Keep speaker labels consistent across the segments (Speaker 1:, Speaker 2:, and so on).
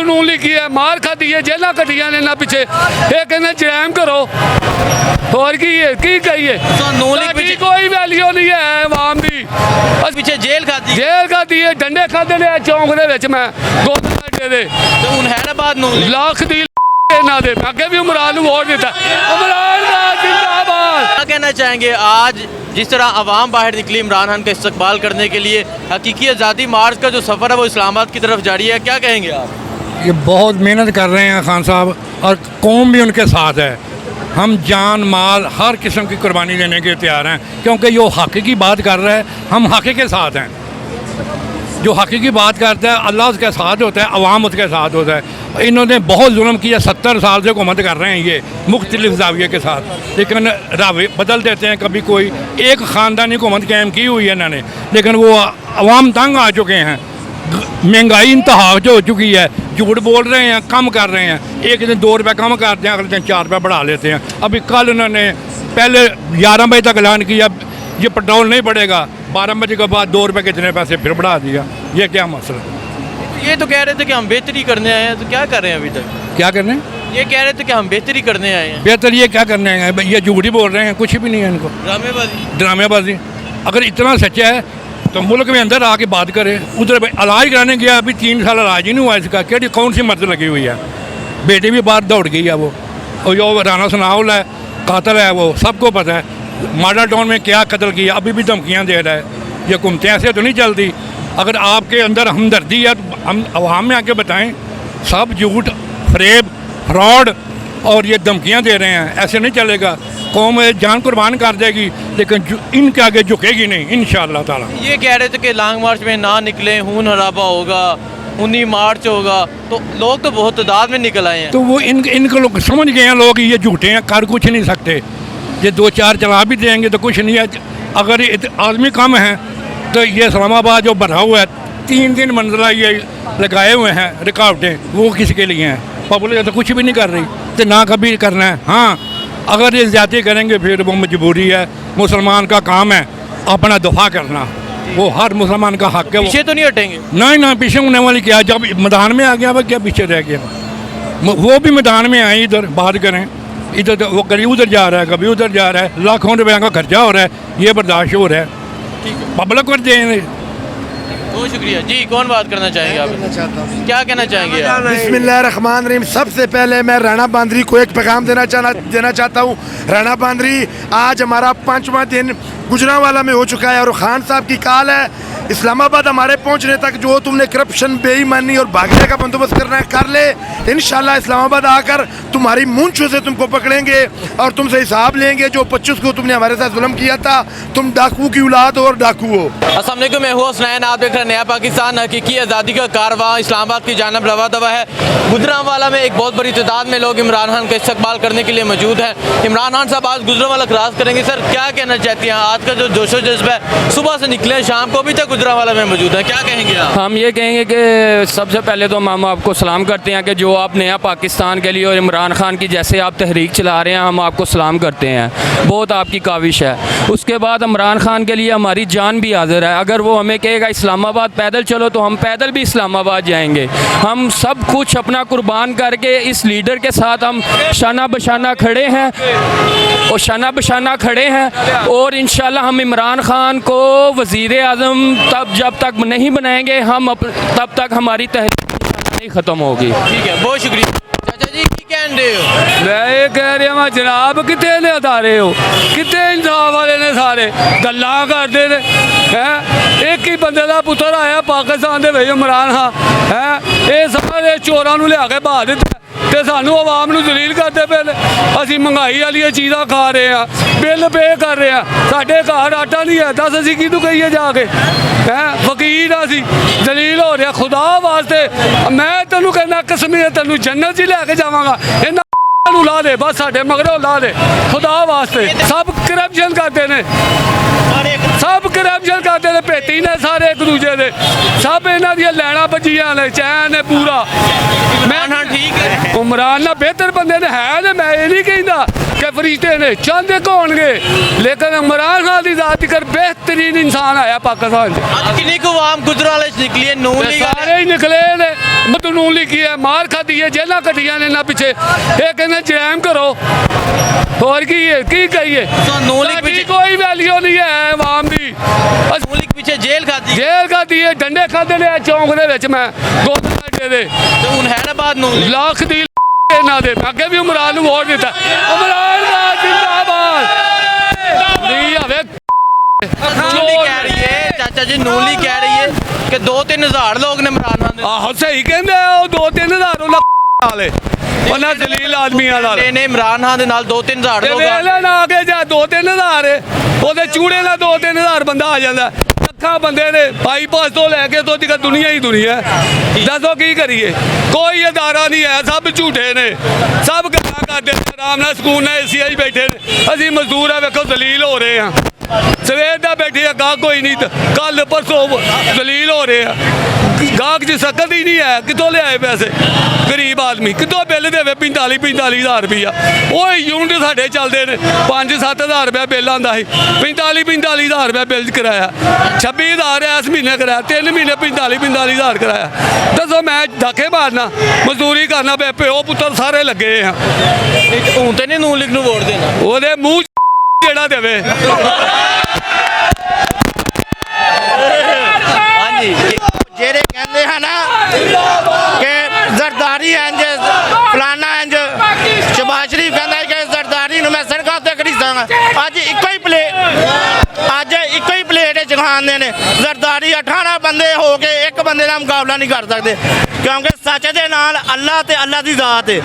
Speaker 1: नून लिखी है, मार खाधी है, जेल कटिया ने पिछे, ये कहते जरैम करो। और की कहिए, कोई वैल्यू नहीं है आवाम की।
Speaker 2: पिछे जेल
Speaker 1: खाधी है, डंडे खाधे ने चौंक दे मैं 2 घंटे दे लाख दी अगे भी उमरान वोट दिता। उमरान जिंदाबाद।
Speaker 2: क्या कहना चाहेंगे आज जिस तरह आवाम बाहर निकली इमरान खान का इस्तकबाल करने के लिए, हकीकी आज़ादी मार्च का जो सफ़र है वो इस्लामाबाद की तरफ जारी है, क्या कहेंगे आप?
Speaker 3: ये बहुत मेहनत कर रहे हैं खान साहब और कौम भी उनके साथ है। हम जान माल हर किस्म की कुर्बानी देने के तैयार हैं, क्योंकि जो हक़ की बात कर रहा है हम हक़ के साथ हैं। जो हक़ की बात करता है अल्लाह उसके साथ होता है, अवाम उसके साथ होता है। इन्होंने बहुत जुल्म किया, 70 साल से हुकूमत कर रहे हैं ये मुख्तलिफ जाविये के साथ, लेकिन रावे बदल देते हैं। कभी कोई एक ख़ानदानी हुकूमत कायम की हुई है इन्होंने, लेकिन वो अवाम तंग आ चुके हैं। महंगाई इंतहा जो हो चुकी है, झूठ बोल रहे हैं, कम कर रहे हैं। एक दिन 2 रुपये कम करते हैं, अगले दिन 4 रुपये बढ़ा लेते हैं। अभी कल उन्होंने पहले 11 बजे तक ऐलान किया ये पेट्रोल नहीं बढ़ेगा, 12 बजे के बाद 2 रुपये के इतने पैसे फिर बढ़ा दिया। ये क्या मसला?
Speaker 2: ये तो कह रहे थे कि हम बेहतरी करने आए हैं, तो क्या कर रहे हैं अभी तक?
Speaker 3: क्या कर रहे हैं?
Speaker 2: ये कह रहे थे कि हम बेहतरी करने आए हैं।
Speaker 3: बेहतर ये क्या करने आए हैं? ये झूठ ही बोल रहे हैं, कुछ भी नहीं है इनको। ड्रामेबाजी। अगर इतना सच्चा है तो मुल्क में अंदर आके बात करे। उधर इलाज कराने गया, अभी 3 साल इलाज ही नहीं हुआ इसका। क्या कौन सी मर्द लगी हुई है? बेटी भी बाहर दौड़ गई है वो, और जो राना सनाउल है कातिल है वो सबको पता है। मॉडल टाउन में क्या कत्ल किया, अभी भी धमकियाँ दे रहा है। ये हुकूमतें ऐसे तो नहीं चलती। अगर आपके अंदर हमदर्दी है तो हम अवाम में आके बताएं। सब झूठ, फरेब, फ्रॉड और ये धमकियाँ दे रहे हैं, ऐसे नहीं चलेगा। कौम जान कुर्बान कर देगी, लेकिन इनके आगे झुकेगी नहीं इंशाअल्लाह ताला।
Speaker 2: ये कह रहे थे कि लॉन्ग मार्च में ना निकले, खून खराबा होगा, 19 मार्च होगा, तो लोग तो बहुत तादाद में निकल आए हैं।
Speaker 3: तो वो इनको लोग समझ गए हैं, लोग ये झूठे हैं, कर कुछ नहीं सकते। ये 2-4 चला भी देंगे तो कुछ नहीं है। अगर आदमी कम है तो ये इस्लामाबाद जो भरा हुआ है 3 मंजिला ये लगाए हुए हैं रुकावटें, वो किसके लिए हैं? पब्लिक तो कुछ भी नहीं कर रही, तो ना कभी करना है। हाँ, अगर ये ज़्यादती करेंगे फिर वो मजबूरी है। मुसलमान का काम है अपना दफा करना, वो हर मुसलमान का हक है।
Speaker 2: पीछे तो नहीं हटेंगे?
Speaker 3: नहीं ना, पीछे होने वाली क्या, जब मैदान में आ गया वह क्या पीछे रह गया? वो भी मैदान में आए, इधर बात करें। इधर तो वो कभी उधर जा रहा है, कभी उधर जा रहा है, लाखों रुपये का खर्चा हो रहा है, ये बर्दाश्त हो रहा है। पब्लिक कर देंगे।
Speaker 2: बहुत शुक्रिया जी। कौन बात करना चाहेंगे आप? क्या कहना चाहेंगे आप?
Speaker 4: बिस्मिल्लाहिर्रहमानिर्रहीम। सबसे पहले मैं राणा बांदरी को एक पैगाम देना चाहता हूँ। राणा बांदरी, आज हमारा 5वां दिन गुजरांवाला में हो चुका है और खान साहब की कॉल है इस्लामाबाद हमारे पहुंचने तक जो तुमने करप्शन, बेईमानी और भागने का बंदोबस्त करना है कर ले। इंशाल्लाह इस्लामाबाद आकर तुम्हारी मूंछों से तुमको पकड़ेंगे और तुमसे हिसाब लेंगे। जो 25 को तुमने हमारे साथ जुल्म किया था, तुम डाकू की औलाद हो और डाकू हो।
Speaker 2: अस्सलाम वालेकुम, मैं हूँ हसनैन, आप देख रहे हैं नया पाकिस्तान। हकीकी आज़ादी का कारवां इस्लामाबाद की जानब रवा दवा है। गुजरांवाला में एक बहुत बड़ी तादाद में लोग इमरान खान का इस्तकबाल करने के लिए मौजूद हैं। इमरान खान साहब आज गुजरांवाला क्रॉस करेंगे। सर, क्या कहना चाहती हैं? आज का जो जोशो जज्बा है, सुबह से निकले शाम को अभी तक गुजरांवाला में मौजूद है, क्या कहेंगे आप?
Speaker 5: हम ये कहेंगे कि सबसे पहले तो हम आपको सलाम करते हैं कि जो आप नया पाकिस्तान के लिए और इमरान खान की जैसे आप तहरीक चला रहे हैं, हम आपको सलाम करते हैं। बहुत आपकी काविश है। उसके बाद इमरान खान के लिए हमारी जान भी हाजिर है। अगर वो हमें कहेगा इस्लामाबाद पैदल चलो तो हम पैदल भी इस्लामाबाद जाएंगे। हम सब कुछ अपना कुर्बान करके इस लीडर के साथ हम शाना बशाना खड़े हैं और शाना बशाना खड़े हैं। और इंशाल्लाह हम इमरान खान को वज़ीर आज़म जब तक नहीं बनाएंगे हम तब तक हमारी तहरीक नहीं ख़त्म होगी।
Speaker 2: ठीक है, बहुत शुक्रिया। चाचा जी की कह रहे हो?
Speaker 1: मैं ये कह रहा मैं जनाब कितने ने अदारे हो, कितने इंसाफ वाले ने सारे गल्लां करते हैं। एक ही बंदे का पुत्र आया पाकिस्तान के विच इमरान खान है, ये सारे चोरों को लिया के बहा दिता ते सानू आवाम नू जलील करते पे। असी महंगाई वाली चीज़ां खा रहे हैं, बिल पे कर रहे हैं, साढ़े घर आटा नहीं है, दस असी किनू कहिए जाके हैं? फकीर असी जलील हो रहा। खुदा वास्ते मैं तेनू कहना कसमियत तेनू जन्नत च लैके जावांगा। इन्हां ला दे बस, साढ़े मगरों ला दे खुदा वास्ते। सब करप्शन करते हैं, सब करप्शन करते हैं, भेती ने सारे एक दूजे दे, सब इन्हां दी लैना भजियां ने, चैन है पूरा। मैं
Speaker 2: ठीक है,
Speaker 1: उमरान ना बेहतर बंदे ने है, मैं ये नहीं कहता कि फरिश्ते ने चाहते होंगे, लेकिन इमरान खान की जात कर बेहतरीन इंसान आया पाकिस्तान से।
Speaker 2: आज किन्नी को आवाम गुजरावाले च निकली है नून लीग वाले?
Speaker 1: सारे ही निकले ने, नून लिखी है, मार खाधी है, जेल कटिया ने ना पिछे, ये कहते जरैम करो और की कहिए।
Speaker 2: तो नून लीग पीछे
Speaker 1: कोई वैल्यू नहीं है आवाम की।
Speaker 2: नून लीग पीछे जेल खाती है।
Speaker 1: जेल खाधी है, डंडे खाधे ने चौंक दे विच मैं 2 घंटे दे
Speaker 2: तो हुण है ना बात नून लीग
Speaker 1: लाख दी ना दे अगे भी इमरान नूं वोट दिता। इमरान खान जिंदाबाद। नहीं हवे
Speaker 2: नून लीग कह रही है, चाचा जी नून लीग कह रही है कि 2-3 हज़ार लोग ने इमरान खान
Speaker 1: आहो सही कहंदे ओ 2-3 हज़ार वाले ਉਹਨਾਂ ਦਲੀਲ ਆਦਮੀਆਂ ਨਾਲ
Speaker 2: ने इमरान खान दे नाल 2-3 हज़ार
Speaker 1: ਤੇ
Speaker 2: लोग
Speaker 1: ਵੇਖ ਲੈ ਨਾ ਕੇ ਜਾ 2-3 ਹਜ਼ਾਰ ਉਹਦੇ ਚੂੜੇ ਨਾਲ 2-3 ਹਜ਼ਾਰ ਬੰਦਾ ਆ ਜਾਂਦਾ। ਲੱਖਾਂ ਬੰਦੇ ਨੇ ਬਾਈਪਾਸ ਤੋਂ ਲੈ ਕੇ ਤੋਂ ਤੱਕ ਦੁਨੀਆ ਹੀ ਦੁਨੀਆ ਹੈ। ਦੱਸੋ ਕੀ ਕਰੀਏ, ਕੋਈ ਅਦਾਰਾ ਨਹੀਂ ਹੈ, ਸਭ ਝੂਠੇ ਨੇ, ਸਭ ਗੱਲਾਂ ਕਰਦੇ ਨੇ, ਆਰਾਮ ਨਾਲ ਸਕੂਨ ਨਾਲ ਏਸੀ ਆਈ ਬੈਠੇ ਨੇ। ਅਸੀਂ ਮਜ਼ਦੂਰ ਆ, ਵੇਖੋ ਦਲੀਲ ਹੋ ਰਹੇ ਆ, ਸਵੇਰ ਦਾ ਬੈਠੇ ਆ, ਗਾਹਕ ਕੋਈ ਨਹੀਂ, ਕੱਲ ਪਰਸੋਂ ਦਲੀਲ ਹੋ ਰਹੇ ਆ। ਗਾਹਕ 'ਚ ਸਕਤ ਹੀ ਨਹੀਂ ਹੈ, ਕਿੱਥੋਂ ਲਿਆਏ ਪੈਸੇ? ਗਰੀਬ ਆਦਮੀ ਕਿੱਥੋਂ ਬਿੱਲ ਦੇਵੇ 45 ਹਜ਼ਾਰ ਰੁਪਈਆ? ਉਹ ਯੂਨਿਟ ਸਾਡੇ ਚੱਲਦੇ ਨੇ 5-7 ਹਜ਼ਾਰ ਰੁਪਇਆ ਬਿੱਲ ਆਉਂਦਾ ਸੀ, 45 ਹਜ਼ਾਰ ਰੁਪਇਆ ਬਿੱਲ ਕਰਾਇਆ, 26 ਹਜ਼ਾਰ ਇਸ ਮਹੀਨੇ ਕਰਾਇਆ, 3 ਮਹੀਨੇ 45 ਹਜ਼ਾਰ ਕਰਾਇਆ। ਦੱਸੋ ਮੈਂ ਧੱਕੇ ਮਾਰਨਾ, ਮਜ਼ਦੂਰੀ ਕਰਨਾ, ਪਿਓ ਪੁੱਤਰ ਸਾਰੇ ਲੱਗੇ ਆ।
Speaker 2: ਹੁਣ ਤੇ ਨਹੀਂ ਨੂਨ ਲੀਗ ਨੂੰ ਵੋਟ ਦੇਣਾ।
Speaker 1: ਉਹਦੇ ਮੂੰਹ 'ਚ ਜਿਹੜਾ ਦੇਵੇ।
Speaker 2: हाँ जी
Speaker 6: ਜਿਹੜੇ ਕਹਿੰਦੇ ਹਨ ਕਿ ਜ਼ਰਦਾਰੀ ਇੰਜ ਫਲਾਨਾ ਇੰਜ ਸ਼ਬਾਜ਼ ਸ਼ਰੀਫ ਕਹਿੰਦਾ ਕਿ ਜ਼ਰਦਾਰੀ ਨੂੰ ਮੈਂ ਸੜਕਾਂ ਤੇ ਖੜੀਸਾਂਗਾ। ਅੱਜ ਇੱਕੋ ਹੀ ਪਲੇਟ ਚ ਖਾਂਦੇ ਨੇ ਜ਼ਰਦਾਰੀ। 18 ਬੰਦੇ ਹੋ ਕੇ ਇੱਕ ਬੰਦੇ ਦਾ ਮੁਕਾਬਲਾ ਨਹੀਂ ਕਰ ਸਕਦੇ, ਕਿਉਂਕਿ ਸੱਚ ਦੇ ਨਾਲ ਅੱਲਾ ਤੇ ਅੱਲਾ ਦੀ ਜ਼ਾਤ ਹੈ।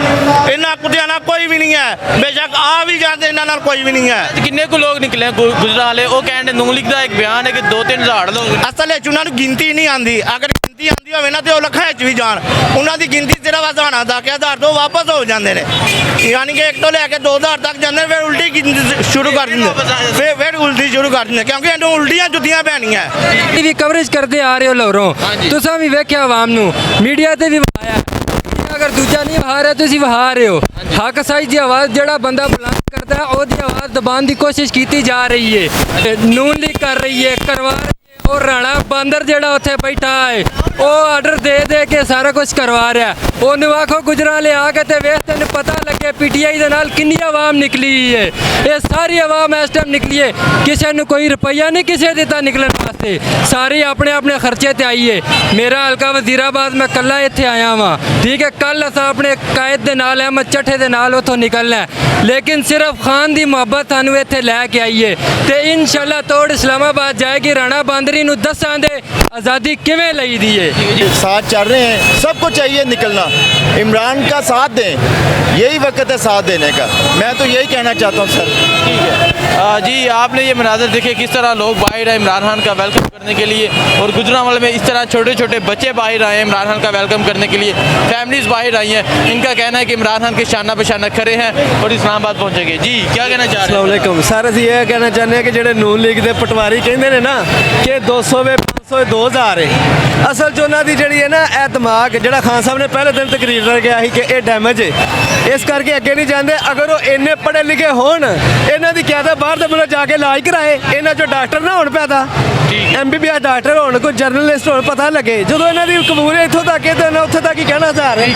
Speaker 6: ਇਹਨਾਂ ਕੁੱਤਿਆਂ ਨਾਲ ਕੋਈ ਵੀ ਨਹੀਂ ਹੈ, ਬੇਸ਼ੱਕ ਆ ਵੀ ਜਾਂਦੇ, ਇਹਨਾਂ ਨਾਲ ਕੋਈ ਵੀ ਨਹੀਂ ਹੈ।
Speaker 2: ਅੱਜ ਕਿੰਨੇ ਕੁ ਲੋਕ ਨਿਕਲੇ ਗੁਜਰਾਵਾਲੇ? ਉਹ ਕਹਿੰਦੇ ਨੂਨ ਲੀਗ ਦਾ ਇੱਕ ਬਿਆਨ ਹੈ ਕਿ 2-3 ਹਜ਼ਾਰ ਲੋਕ।
Speaker 6: ਅਸਲ ਵਿੱਚ ਉਹਨਾਂ ਨੂੰ ਗਿਣਤੀ ਨਹੀਂ ਆਉਂਦੀ। ਅਗਰ ਗਿਣਤੀ ਆਉਂਦੀ ਹੋਵੇ ਨਾ ਤੇ ਉਹ ਲੱਖਾਂ ਵਿੱਚ ਵੀ ਜਾਣ। ਉਹਨਾਂ ਦੀ ਗਿਣਤੀ ਸਿਰਫ ਹਜ਼ਾਰਾਂ ਤੱਕ, 1000 ਤੋਂ ਵਾਪਸ ਹੋ ਜਾਂਦੇ ਨੇ, ਯਾਨੀ ਕਿ 1 ਤੋਂ ਲੈ ਕੇ 2000 ਤੱਕ ਜਾਂਦੇ, ਫਿਰ ਉਲਟੀ ਗਿਣਤੀ ਸ਼ੁਰੂ ਕਰ ਦਿੰਦੇ, ਫਿਰ ਉਲਟੀ ਸ਼ੁਰੂ ਕਰ ਦਿੰਦੇ, ਕਿਉਂਕਿ ਇਹਨੂੰ ਉਲਟੀਆਂ ਜੁੱਤੀਆਂ ਪੈਣੀਆਂ।
Speaker 7: ਵੀ ਕਵਰੇਜ ਕਰਦੇ ਆ ਰਹੇ ਹੋ ਲੋਰੋਂ, ਤੁਸੀਂ ਵੀ ਵੇਖਿਆ ਆਵਾਮ ਨੂੰ, ਮੀਡੀਆ ਤੇ ਵੀ ਵਹਾਇਆ। ਅਗਰ ਦੂਜਾ ਨਹੀਂ ਵਹਾ ਰਿਹਾ, ਤੁਸੀਂ ਵਹਾ ਰਹੇ ਹੋ। ਹੱਕ ਸਾਈ ਦੀ ਆਵਾਜ਼ ਜਿਹੜਾ ਬੰਦਾ ਬੁਲੰਦ ਕਰਦਾ ਹੈ, ਉਹਦੀ ਆਵਾਜ਼ ਦਬਾਉਣ ਦੀ ਕੋਸ਼ਿਸ਼ ਕੀਤੀ ਜਾ ਰਹੀ ਹੈ। ਨੂਨ ਲੀਗ ਕਰ ਰਹੀ ਹੈ, ਕਰਵਾ ਰਹੀ ਹੈ। और राणा बांदर जेड़ा उत्थे बैठा है वो आर्डर दे के सारा कुछ करवा रहा। ਉਹਨੂੰ ਆਖੋ ਗੁਜਰਾਂਵਾਲੇ ਆ ਕੇ ਤੇ ਵੇਖ ਤੈਨੂੰ ਪਤਾ ਲੱਗੇ ਪੀਟੀਆਈ ਦੇ ਨਾਲ ਕਿੰਨੀ ਆਵਾਮ ਨਿਕਲੀ ਹੈ। ਇਹ ਸਾਰੀ ਆਵਾਮ ਇਸ ਟਾਈਮ ਨਿਕਲੀ ਹੈ, ਕਿਸੇ ਨੂੰ ਕੋਈ ਰੁਪਈਆ ਨਹੀਂ ਕਿਸੇ ਦਿੱਤਾ ਨਿਕਲਣ ਵਾਸਤੇ, ਸਾਰੀ ਆਪਣੇ ਆਪਣੇ ਖਰਚੇ ਤੇ ਆਈ ਹੈ। ਮੇਰਾ ਹਲਕਾ ਵਜ਼ੀਰਾਬਾਦ ਮੈਂ ਕੱਲਾ ਇੱਥੇ ਆਇਆ ਵਾਂ, ਠੀਕ ਹੈ। ਕੱਲ ਅਸਾਂ ਆਪਣੇ ਕਾਇਦ ਦੇ ਨਾਲ ਅਹਿਮਦ ਚੱਠੇ ਦੇ ਨਾਲ ਉੱਥੋਂ ਨਿਕਲਣਾ, ਲੇਕਿਨ ਸਿਰਫ ਖਾਨ ਦੀ ਮੁਹੱਬਤ ਸਾਨੂੰ ਇੱਥੇ ਲੈ ਕੇ ਆਈ ਹੈ ਤੇ ਇਨਸ਼ਾਅੱਲਾ ਤੋੜ ਇਸਲਾਮਾਬਾਦ ਜਾਏਗੀ। ਰਾਣਾ ਬਾਂਦਰੀ ਨੂੰ ਦੱਸਾਂਗੇ आज़ादी किवें लई दी है।
Speaker 8: साथ चल रहे हैं, सबको चाहिए निकलना, इमरान का साथ दें, यही वक्त है साथ देने का। मैं तो यही कहना चाहता हूँ सर।
Speaker 2: जी आपने ये मनाजर देखे किस तरह लोग बाहर आए इमरान खान का वेलकम करने के लिए, और गुजरांवाले में इस तरह छोटे छोटे बच्चे बाहर आए हैं इमरान खान का वेलकम करने के लिए, फैमिलीज बाहर आई हैं। इनका कहना है कि इमरान खान के शाना बशाना खड़े हैं और इस्लामाबाद पहुँचेंगे। जी क्या कहना चाह रहे हैं?
Speaker 9: अस्सलामुअलैकुम सर, ਅਸੀਂ ਇਹ ਕਹਿਣਾ ਚਾਹੁੰਦੇ ਹਾਂ ਕਿ ਜਿਹੜੇ ਨੂਨ ਲੀਗ ਦੇ ਪਟਵਾਰੀ ਕਹਿੰਦੇ ਨੇ ਨਾ ਕਿ 200 ਵੇ 500 2000 ਹੈ, ਅਸਲ 'ਚ ਉਹਨਾਂ ਦੀ ਜਿਹੜੀ ਹੈ ਨਾ ਇਹ ਦਿਮਾਗ ਜਿਹੜਾ ਖਾਨ ਸਾਹਿਬ ਨੇ ਪਹਿਲੇ ਦਿਨ ਤਕਰੀਰ ਕਰ ਗਿਆ ਸੀ ਕਿ ਇਹ ਡੈਮੇਜ ਹੈ, ਇਸ ਕਰਕੇ ਅੱਗੇ ਨਹੀਂ ਜਾਂਦੇ। ਅਗਰ ਉਹ ਇੰਨੇ ਪੜ੍ਹੇ ਲਿਖੇ ਹੋਣ, ਇਹਨਾਂ ਦੀ ਕਿਆ ਦਾ ਬਾਹਰ ਦੇ ਮੁਲਕ ਜਾ ਕੇ ਇਲਾਜ ਕਰਾਏ, ਇਹਨਾਂ 'ਚੋਂ ਡਾਕਟਰ ਨਾ ਹੋਣ ਪੈਦਾ, MBBS ਡਾਕਟਰ ਹੋਣ, ਕੋਈ ਜਰਨਲਿਸਟ ਹੋਣ, ਪਤਾ ਲੱਗੇ। ਜਦੋਂ ਇਹਨਾਂ ਦੀ ਕਬੂਲ ਇੱਥੋਂ ਤੱਕ ਹੈ ਤਾਂ ਉੱਥੇ ਤੱਕ ਹੀ ਕਹਿਣਾ ਚਾਹ ਰਹੇ।